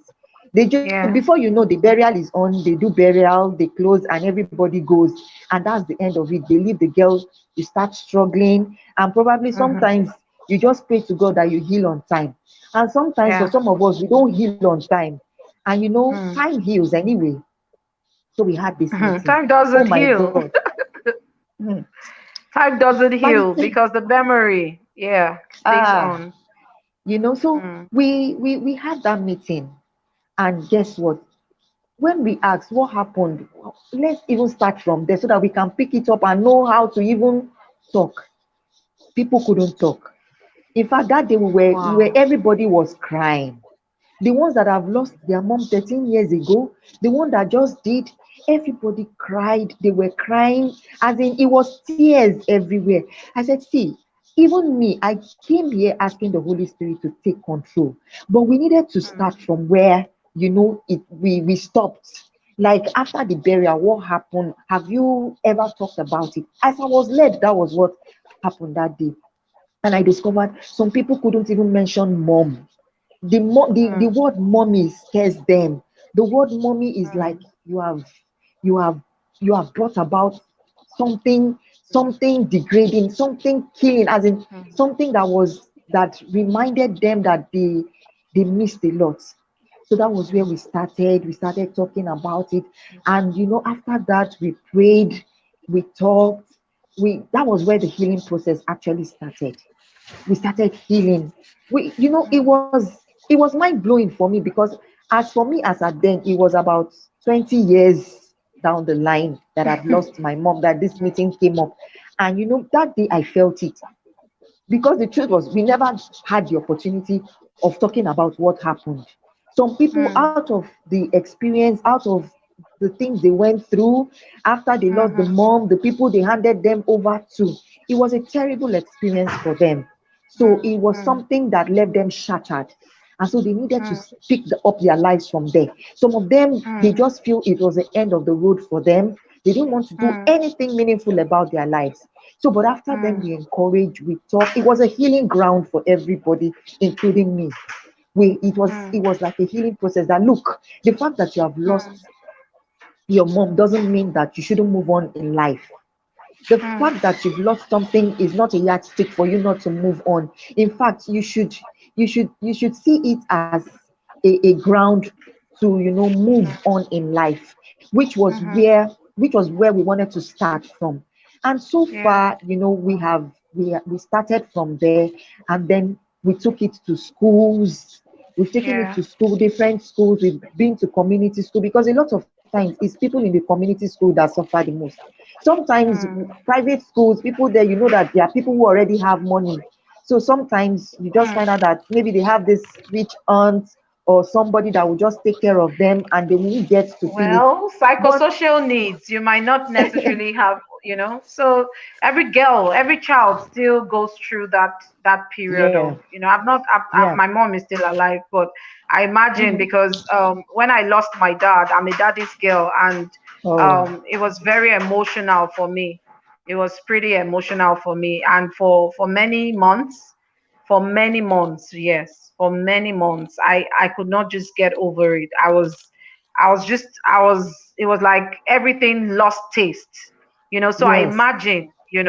They just, yeah. before you know, the burial is on, they do burial, they close, and everybody goes, and that's the end of it. They leave the girl, you start struggling, and probably Mm-hmm. sometimes you just pray to God that you heal on time. And sometimes for Yeah. some of us, we don't heal on time, and Mm. time heals anyway. So we had this Mhm. meeting. Time Oh doesn't my heal. God. Hmm. Time doesn't By the heal time, because the memory, yeah, stays ah on. so Mm, we had that meeting, and guess what? When we asked what happened, let's even start from there so that we can pick it up and know how to even talk. People couldn't talk. In fact, that day we were wow. everybody was crying. The ones that have lost their mom 13 years ago, the one that just did, everybody cried. They were crying, as in it was tears everywhere. I said, see, even me, I came here asking the Holy Spirit to take control, but we needed to Mm, start from where we stopped. Like after the burial, what happened? Have you ever talked about it? As I was led, that was what happened that day. And I discovered some people couldn't even mention mom. The mm, word mommy scares them. The word mommy is like mm, you have you have brought about something something degrading, something killing, as in something that reminded them that they missed a lot. So that was where we started. We started talking about it. And after that, we prayed, we talked. That was where the healing process actually started. We started healing. It was mind blowing for me, because as for me as at then, it was about 20 years down the line that I've lost my mom, that this meeting came up. And that day I felt it, because the truth was we never had the opportunity of talking about what happened. Some people, out of the experience, out of the things they went through after they lost the mom, the people they handed them over to, it was a terrible experience for them. So it was something that left them shattered. And so they needed to pick up their lives from there. Some of them, they just feel it was the end of the road for them. They didn't want to do anything meaningful about their lives. So, but after then, we encouraged, we talked. It was a healing ground for everybody, including me. It was like a healing process. That, look, the fact that you have lost your mom doesn't mean that you shouldn't move on in life. The fact that you've lost something is not a yardstick for you not to move on. In fact, you should see it as a ground to move on in life, which was where we wanted to start from. And so far, we started from there, and then we took it to schools. We've taken it to school, different schools. We've been to community school, because a lot of times it's people in the community school that suffer the most. Sometimes private schools, people there, that there are people who already have money. So sometimes you just find out that maybe they have this rich aunt or somebody that will just take care of them, and they will get to feel it. Well, But psychosocial needs, you might not necessarily have, so every girl, every child still goes through that period yeah, of, I've not, yeah. my mom is still alive, but I imagine, Hmm. because when I lost my dad, I'm a daddy's girl, and Oh, it was very emotional for me. It was pretty emotional for me, and for many months, yes, for many months, I could not just get over it. It was like everything lost taste, so I yes, imagine, yes,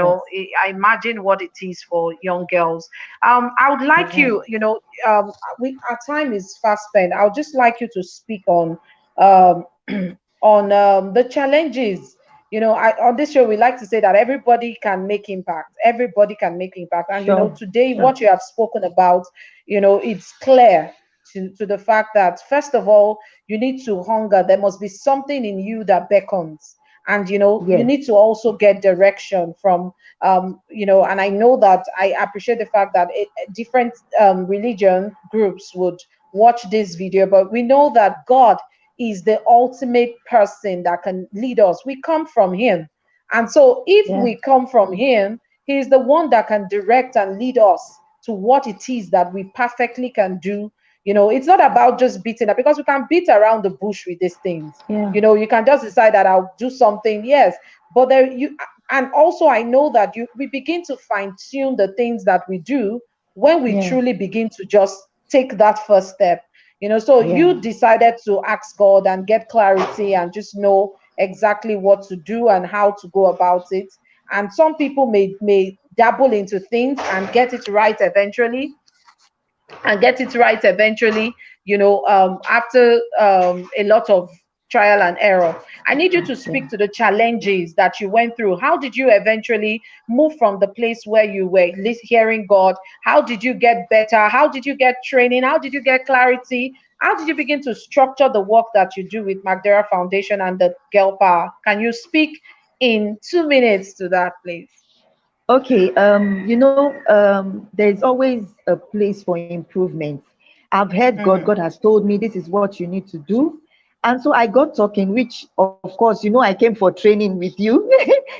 I imagine what it is for young girls. I would like yeah, you, our time is fast spent. I would just like you to speak on, um, on the challenges. On this show, we like to say that everybody can make impact. Everybody can make impact. And, sure, today, sure, what you have spoken about, it's clear to the fact that, first of all, you need to hunger. There must be something in you that beckons. And, you yes, need to also get direction from, and I know that I appreciate the fact that different religion groups would watch this video, but we know that God is the ultimate person that can lead us. We come from Him. And so, if yeah, we come from Him, He is the one that can direct and lead us to what it is that we perfectly can do. It's not about just beating up, because we can beat around the bush with these things. yeah, You can just decide that I'll do something, yes, but there you and also I know that we begin to fine tune the things that we do when we yeah, truly begin to just take that first step. So yeah, you decided to ask God and get clarity and just know exactly what to do and how to go about it. And some people may dabble into things and get it right eventually, after a lot of trial and error. I need you to yeah. speak to the challenges that you went through. How did you eventually move from the place where you were hearing God? How did you get better? How did you get training? How did you get clarity? How did you begin to structure the work that you do with McDERA Foundation and the Girl Power? Can you speak in 2 minutes to that, please? Okay, there's always a place for improvement. I've heard God. Mm-hmm. God has told me this is what you need to do. And so I got talking, which of course, I came for training with you.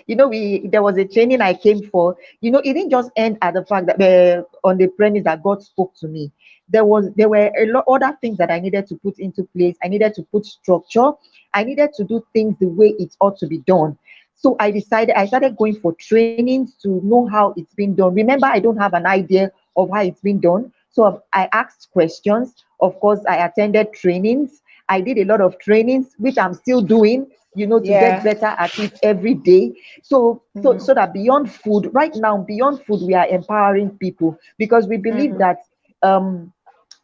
There was a training I came for. It didn't just end at the fact that on the premise that God spoke to me. There were a lot other things that I needed to put into place. I needed to put structure. I needed to do things the way it ought to be done. So I started going for trainings to know how it's been done. Remember, I don't have an idea of how it's been done. So I asked questions. Of course, I attended trainings. I did a lot of trainings, which I'm still doing. to get Yeah. better at it every day. So so Mhm. so that beyond food, right now, beyond food, we are empowering people, because we believe Mhm. that um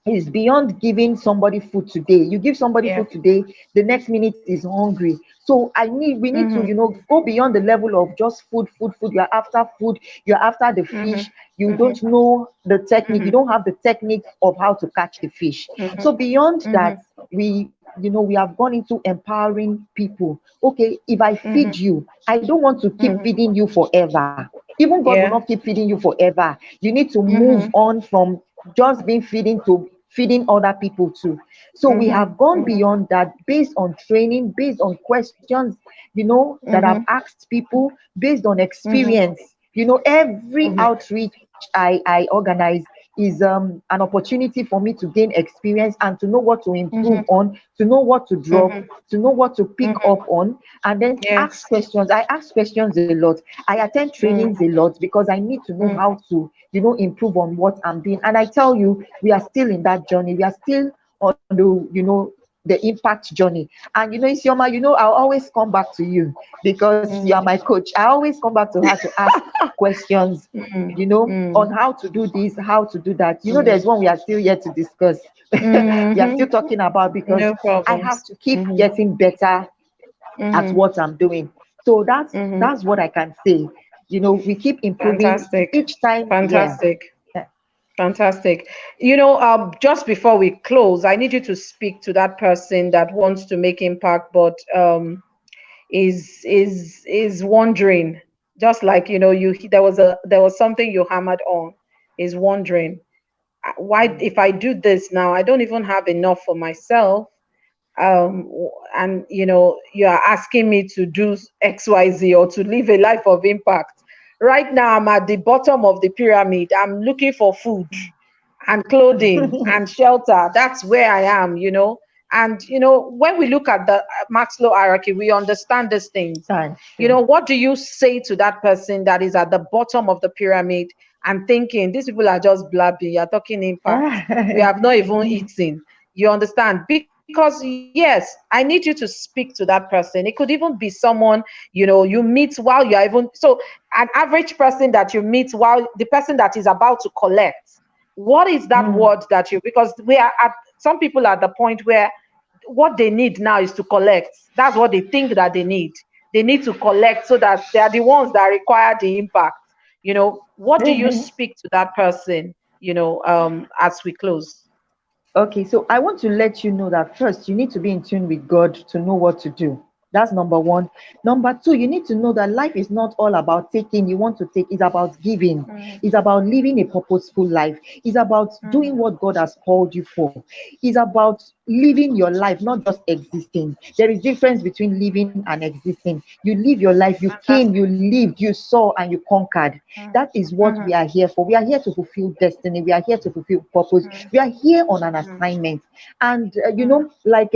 is beyond giving somebody food today. You give somebody Yeah. food today, the next minute is hungry. So we need to, Mhm. go beyond the level of just food, food, food. You're after food, you're after the Mhm. fish. You Mhm. don't know the technique, you Mhm. don't have the technique of how to catch the fish. Mhm. So beyond that, Mhm. we have gone into empowering people. Okay, if I feed Mhm. you, I don't want to keep Mhm. feeding you forever. Even God will not Yeah. keep feeding you forever. You need to move Mhm. on from just being feeding to feeding other people too. So we Mhm. have gone Mhm. beyond that, based on training, based on questions, that I've Mhm. asked people, based on Mhm. experience. Every Mhm. outreach I organize is an opportunity for me to gain experience and to know what to improve Mhm. on, to know what to drop, Mhm. to know what to pick Mhm. up on, and then ask Yes. questions. I ask questions a lot. I attend trainings a Mhm. lot because I need to know Mhm. how to, improve on what I'm doing. And I tell you, we are still in that journey. We are still on the impact journey. And Isioma, I'll always come back to you because you are Mhm. my coach. I always come back to her to ask questions, Mhm. on Mhm. how to do this, how to do that. Mhm. There's one we are still yet to discuss. We are still Mhm. talking about, because No I have problems. to keep Mhm. getting better at Mhm. what I'm doing. So Mhm. that's what I can say. We keep improving Fantastic. each time. Yeah. Fantastic. Fantastic. Just before we close, I need you to speak to that person that wants to make impact, but is wondering, just like there was something you hammered on, is wondering, why, if I do this now, I don't even have enough for myself. And you are asking me to do XYZ or to live a life of impact. Right now, I'm at the bottom of the pyramid. I'm looking for food and clothing and shelter. That's where I am. And when we look at the Maslow hierarchy, we understand these things. Thank you. What do you say to that person that is at the bottom of the pyramid and thinking these people are just blabbing? You're talking impact. We have not even eaten. You understand? Because yes, I need you to speak to that person. It could even be someone you meet while you're even so an average person that you meet, while the person that is about to collect. What is that Mm. word that you, because we are at some people at the point where what they need now is to collect. That's what they think that they need. They need to collect so that they are the ones that require the impact. What do you speak to that person, as we close? Okay, so I want to let you know that first, you need to be in tune with God to know what to do. That's number one. Number two, you need to know that life is not all about taking, you want to take, it's about giving. Mm, It's about living a purposeful life. It's about doing mhm, what God has called you for. It's about living your life, not just existing. There is difference between living and existing. You live your life, you came, you fantastic. lived, you saw, and you conquered. Mm, That is what we mhm, are here for. We are here to fulfill destiny. We are here to fulfill purpose. mm, We are here on an mm, assignment. And, mm, like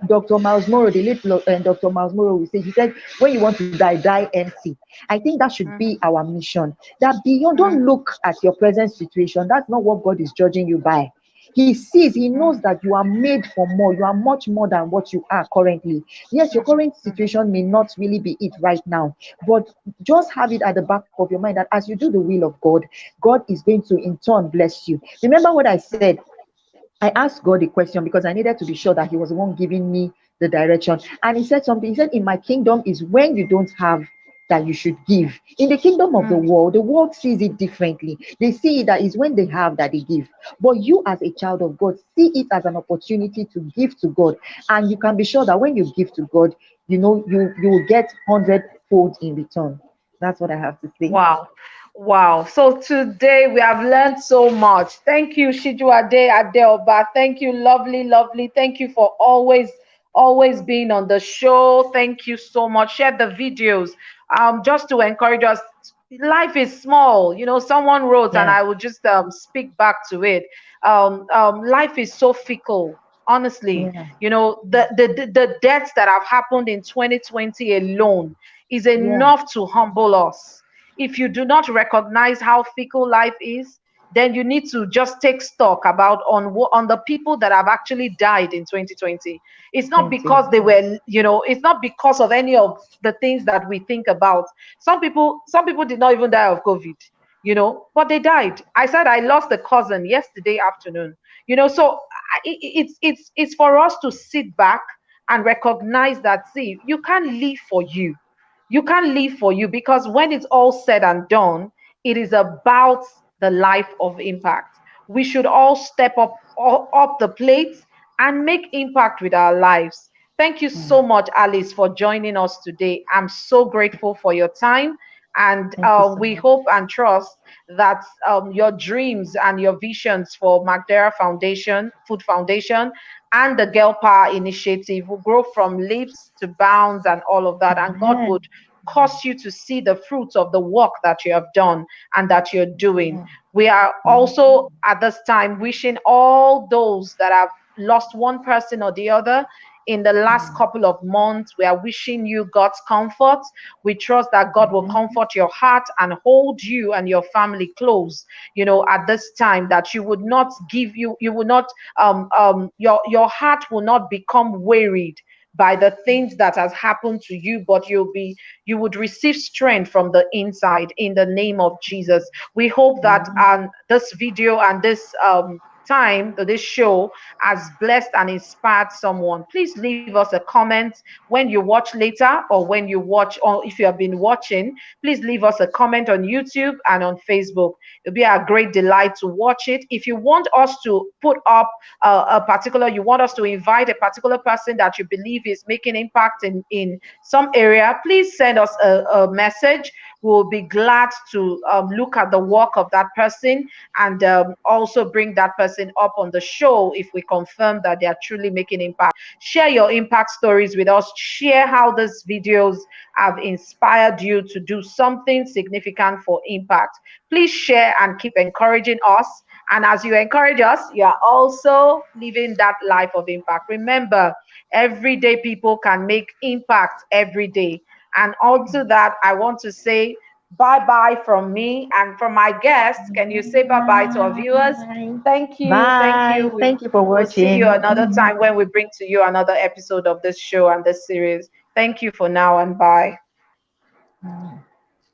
Dr. Miles Morrow, the late Dr. Miles Morrow, he said, when you want to die, die empty. I think that should be mhm, our mission. That beyond, don't mm, look at your present situation. That's not what God is judging you by. He sees, he knows mm, that you are made for more. You are much more than what you are currently. Yes, your mhm, current mhm, situation may not really be it right now, but just have it at the back of your mind that as you do the will of God, God is going to in turn bless you. Remember what I said? mm, I asked God a question because I needed to be sure that He was the one giving me the direction. And He said something. He said, in my kingdom is when you don't have, that you should give. In the kingdom of mm, the world sees it differently. They see it that is when they have that they give. But you, as a child of God, see it as an opportunity to give to God. And you can be sure that when you give to God, you will get hundredfold in return. That's what I have to say. wow. Wow. So today we have learned so much. Thank you, Shijuade Adeoba. Thank you, lovely, lovely. Thank you for always being on the show. Thank you so much. Share the videos. Just to encourage us. Life is small. Someone wrote, and Yeah, I will just speak back to it. Life is so fickle. Honestly, yeah, the deaths that have happened in 2020 alone is yeah. enough to humble us. If you do not recognize how fickle life is, then you need to just take stock about on the people that have actually died in 2020. It's not 20. because they were, it's not because of any of the things that we think about. Some people did not even die of COVID, but they died. I said I lost a cousin yesterday afternoon. So it's for us to sit back and recognize that, see, you can't live for you. You can't live for you, because when it's all said and done, it is about the life of impact. We should all step up the plates and make impact with our lives. Thank you so much, Alice, for joining us today. I'm so grateful for your time. And Thank you so we much. hope and trust that your dreams and your visions for McDERA Foundation, Food Foundation, and the Girl Power Initiative will grow from leaps to bounds and all of that. And God Amen. would cause you to see the fruits of the work that you have done and that you're doing. Amen. We are Amen. also at this time wishing all those that have lost one person or the other in the last couple of months. We are wishing you God's comfort. We trust that God will Amen. comfort your heart and hold you and your family close, at this time, that you would not you will not, your heart will not become wearied by the things that has happened to you, but you would receive strength from the inside in the name of Jesus. We hope that Amen. this video and this time, this show, has blessed and inspired someone. Please leave us a comment when you watch later, or when you watch, or if you have been watching, please leave us a comment on YouTube and on Facebook. It'll be a great delight to watch it. If you want us to put up you want us to invite a particular person that you believe is making impact in some area, please send us a message. We'll be glad to look at the work of that person, and also bring that person up on the show if we confirm that they are truly making impact. Share your impact stories with us. Share how these videos have inspired you to do something significant for impact. Please share and keep encouraging us. And as you encourage us, you are also living that life of impact. Remember, everyday people can make impact every day. And onto that, I want to say bye bye from me and from my guests. Can you say bye bye to our viewers? Bye. Thank you. Thank you. Bye. Thank you for We'll see you watching. another time when we bring to you another episode of this show and this series. Thank you for now, and bye.